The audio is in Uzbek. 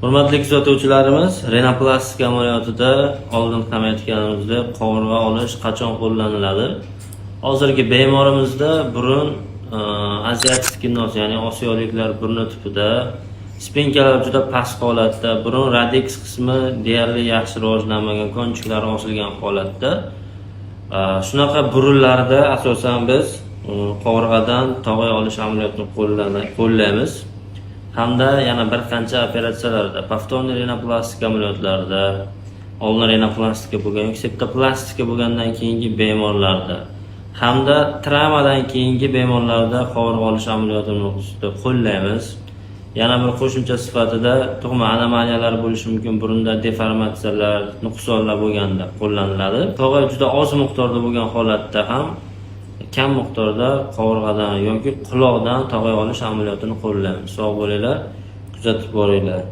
Hurmatli kuzatuvchilarimiz, renoplastika amaliyotida oldin ham aytganimizdek qovurg'a olish qachon qo'llaniladi? Hozirgi bemorimizda burun asiatik stenoz, ya'ni osiyoliklar burni tipida, spinkalar juda past holatda, burun radix qismi deyarli yaxshi rivojlanmagan, konchiklari osilgan holatda. Shunaqa burunlarda asosan biz qovurg'adan tog'ay olish amaliyotini qo'llaymiz. Hamda yana bir qancha operatsiyalarda, povtorniy renoplastika amaliyotlarida, oldin renoplastika bo'lgan, septoplastika bo'lgandan keyingi bemorlarda, hamda travmadan keyingi bemorlarda qovurg'a olish amaliyotini qo'llaymiz. Yana bir qo'shimcha sifatida tug'ma anomaliyalar bo'lishi mumkin, burunda deformatsiyalar, nuqsonlar bo'lganda qo'llaniladi. Tog'ay juda oz miqdorda bo'lgan holatda ham kam miqdorda qovurg'adan yoki quloqdan tog'ay olish amaliyotini qo'llaymiz. Sog' bo'linglar, kuzatib boringlar.